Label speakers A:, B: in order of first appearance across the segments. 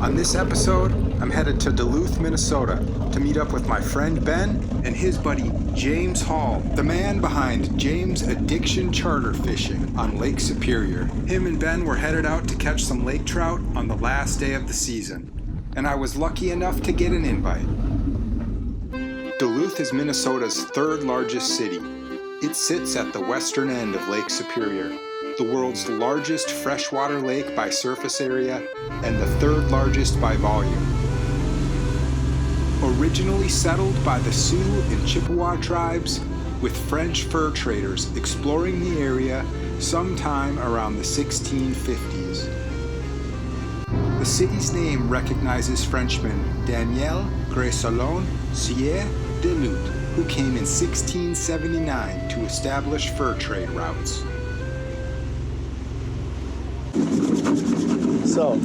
A: On this episode, I'm headed to Duluth, Minnesota to meet up with my friend Ben and his buddy James Hall, the man behind James Addiction Charter Fishing on Lake Superior. Him and Ben were headed out to catch some lake trout on the last day of the season, and I was lucky enough to get an invite. Duluth is Minnesota's third largest city. It sits at the western end of Lake Superior, the world's largest freshwater lake by surface area and the third largest by volume. Originally settled by the Sioux and Chippewa tribes, with French fur traders exploring the area sometime around the 1650s. The city's name recognizes Frenchman Daniel Greysolon Sieur de Lutte, who came in 1679 to establish fur trade routes.
B: So,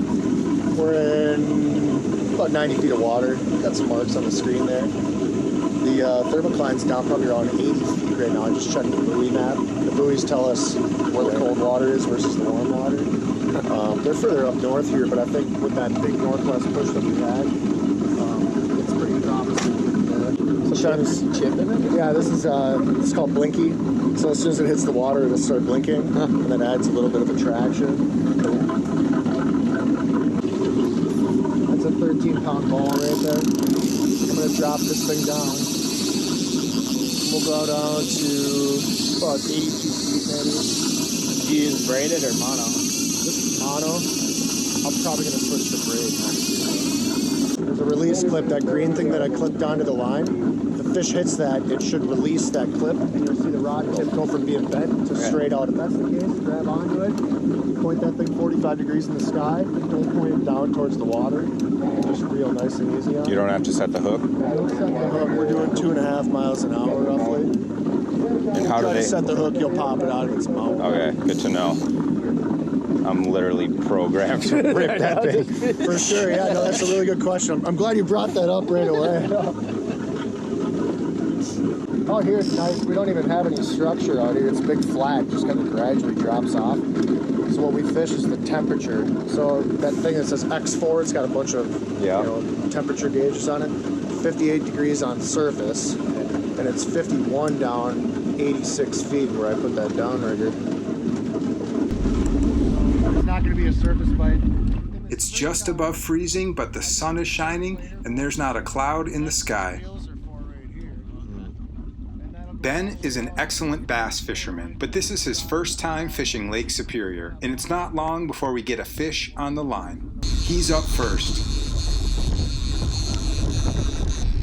B: we're in about 90 feet of water. Got some marks on the screen there. The thermocline's down probably around 80 feet right now. I just checked the buoy map. The buoys tell us where the cold water is versus the warm water. They're further up north here, but I think with that big northwest push that we had, it's pretty promising. So chip in it? Yeah, this is it's called Blinky. So as soon as it hits the water, it'll start blinking, and then adds a little bit of attraction. That's a 13-pound ball right there. I'm going to drop this thing down. We'll go down to about 82 feet maybe.
C: Do you use braided or mono?
B: This is mono. I'm probably going to switch to braid next year. There's a release clip, that green thing that I clipped onto the line. If the fish hits that, it should release that clip, and you'll see the rod tip go from being bent to straight out. If that's the case, grab onto it. Point that thing 45 degrees in the sky. Don't point it down towards the water. Just reel nice and easy on.
C: You don't have to set the hook?
B: Don't set the hook. We're doing 2.5 miles an hour roughly.
C: And how do they
B: set the hook? You'll pop it out of its mouth.
C: Okay, good to know. I'm literally programmed to rip that thing.
B: For sure, yeah. No, that's a really good question. I'm glad you brought that up right away. Out here it's nice. We don't even have any structure out here. It's big flat, just kind of gradually drops off. So what we fish is the temperature. So that thing that says X4, it's got a bunch of temperature gauges on it. 58 degrees on surface, and it's 51 down 86 feet where I put that downrigger. It's not going to be a surface bite.
A: It's just above freezing, but the sun is shining and there's not a cloud in the sky. Ben is an excellent bass fisherman, but this is his first time fishing Lake Superior, and it's not long before we get a fish on the line. He's up first.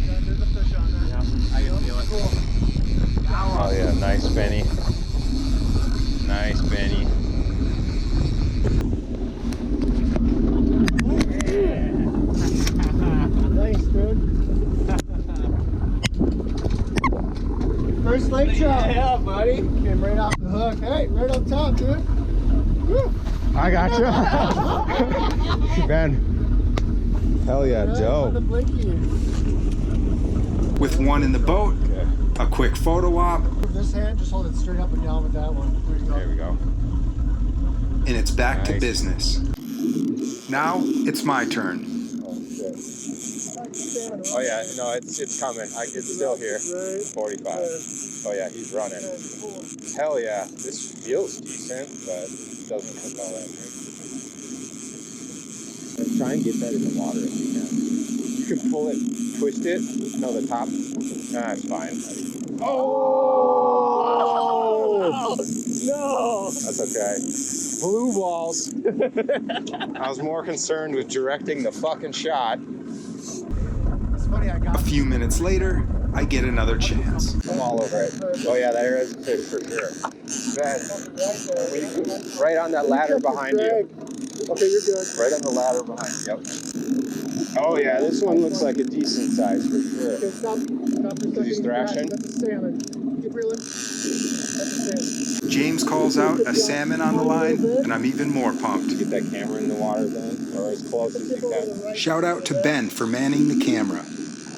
B: There's a fish on there.
C: Yeah, I can feel it. Oh yeah, nice Benny. Nice Benny.
B: Thanks, dude. First lake trout.
C: Yeah, buddy.
B: Came right off the hook. Hey, right up top, dude. Woo.
C: I got you. Ben. Hell yeah, Joe.
A: With one in the boat, a quick photo op,
B: Move this hand, just hold it straight up and down with that one. There you go.
C: There we go.
A: and it's back to
C: Nice.
A: business. Now it's my turn.
C: Oh yeah, no, it's coming. It's still here. 45. Oh yeah, he's running. Hell yeah, this feels decent, but it doesn't look all that good. Try and get that in the water if you can. You can pull it, twist it. No, the top. Nah, it's fine. Oh! No! That's okay. Blue balls. I was more concerned with directing the fucking shot.
A: A few minutes later, I get another chance.
C: I'm all over it. Oh yeah, there is a fish for sure. Ben, right on that ladder behind you.
B: Okay, you're good.
C: Right on the ladder behind you. Yep. Oh yeah, this one looks like a decent size for sure.
B: Okay, stop for a second.
C: He's thrashing?
B: That's a salmon. Keep reeling. That's a salmon.
A: James calls out a salmon on the line, and I'm even more pumped.
C: Get that camera in the water then, or as close as you can.
A: Shout out to Ben for manning the camera,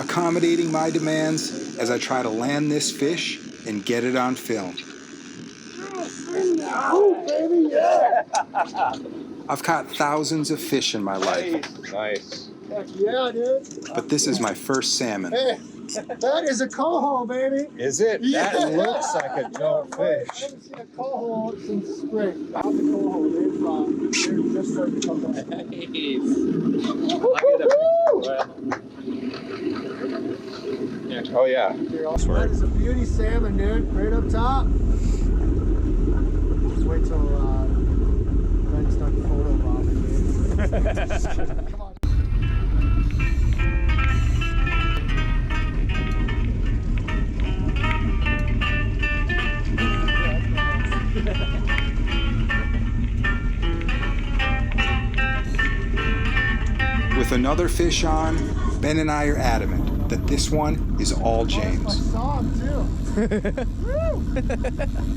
A: accommodating my demands as I try to land this fish and get it on film.
B: Oh, baby, yeah!
A: I've caught thousands of fish in my life,
C: Nice.
B: Heck yeah, dude.
A: but this is my first salmon.
B: Hey, that is a coho, baby.
C: Is it?
B: Yeah.
C: That looks like a dope
B: I
C: fish.
B: haven't seen a coho since spring. How's the coho? They're just starting to come back.
C: Oh yeah.
B: That is a beauty salmon, dude. Right up top. Just wait till Ben's done photo bombing. Come on.
A: With another fish on, Ben and I are adamant that this one is all
B: I
A: James.
B: saw him too.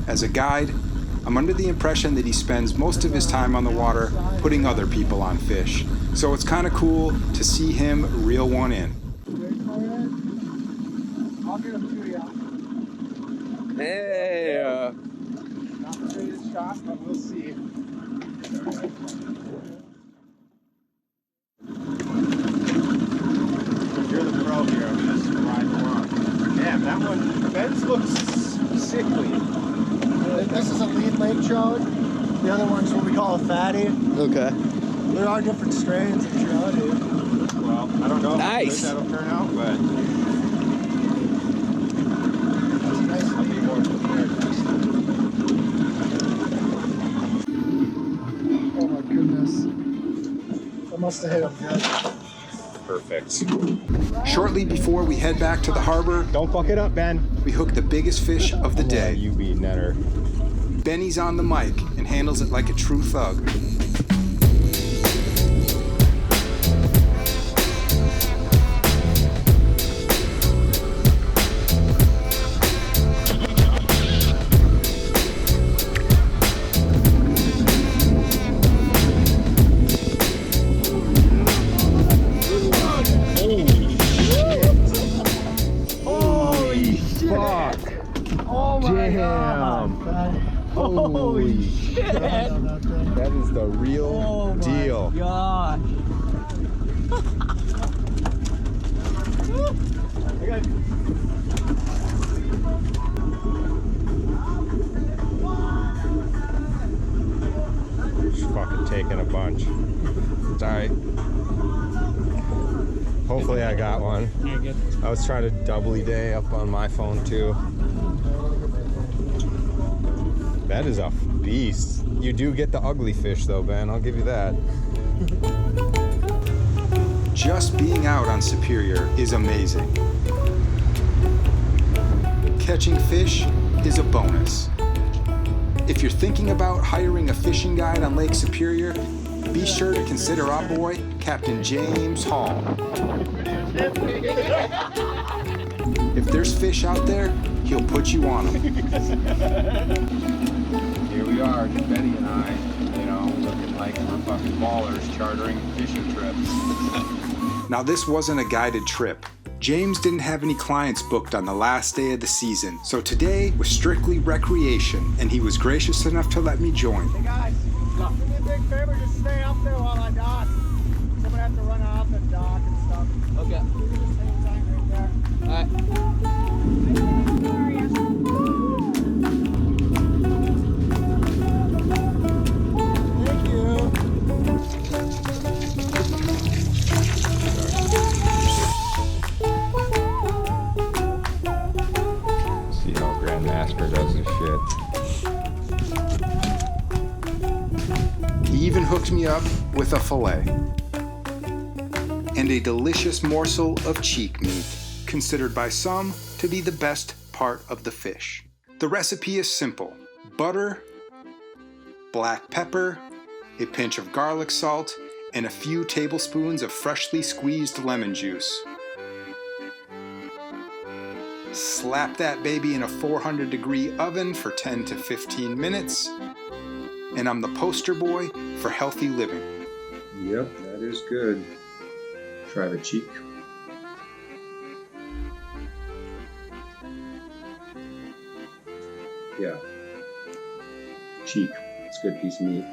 A: As a guide, I'm under the impression that he spends most of his time on the water putting other people on fish. So it's kind of cool to see him reel one in.
B: I'll get him to you.
C: Hey.
B: Not the greatest shot, but we'll see.
C: You're the pro here. I'm just riding along. Damn, that one. Ben's looks sickly.
B: This is a lead lake trout. The other one's what we call a fatty.
D: Okay.
B: There are different strains of trout, dude.
C: Well, I don't know
D: Nice.
C: how good that'll turn out, but
B: That's nice.
C: I'll be more prepared next time.
B: Oh my goodness. I must have hit him good.
C: Perfect.
A: Shortly before we head back to the harbor,
C: Don't fuck it up, Ben.
A: we hook the biggest fish of the day.
C: You be netter.
A: Benny's on the mic and handles it like a true thug.
B: Holy shit!
C: Fuck.
B: Oh my
C: Damn.
B: god!
C: Holy shit. That is the real deal.
D: Gosh.
C: Just fucking taking a bunch. It's alright. Hopefully I got one.
D: You're good.
C: I was trying to doubly day up on my phone too. That is a beast. You do get the ugly fish though, Ben. I'll give you that.
A: Just being out on Superior is amazing. Catching fish is a bonus. If you're thinking about hiring a fishing guide on Lake Superior, be sure to consider our boy, Captain James Hall. If there's fish out there, he'll put you on them.
C: Here we are, Betty and I, you know, looking like we're fucking ballers chartering fishing trips.
A: Now, this wasn't a guided trip. James didn't have any clients booked on the last day of the season, so today was strictly recreation, and he was gracious enough to let me join.
B: Hey guys, do me a big favor, just stay up there while I dock. Someone has to run off and dock and stuff.
D: Okay.
B: You can just hang tight right there.
D: Alright.
B: Thank you.
C: See how Grandmaster does his shit.
A: He even hooked me up with a fillet and a delicious morsel of cheek meat, considered by some to be the best part of the fish. The recipe is simple: butter, black pepper, a pinch of garlic salt, and a few tablespoons of freshly squeezed lemon juice. Slap that baby in a 400-degree oven for 10 to 15 minutes, and I'm the poster boy for healthy living.
C: Yep, that is good. Try the cheek. Yeah. Cheek. It's a good piece of meat.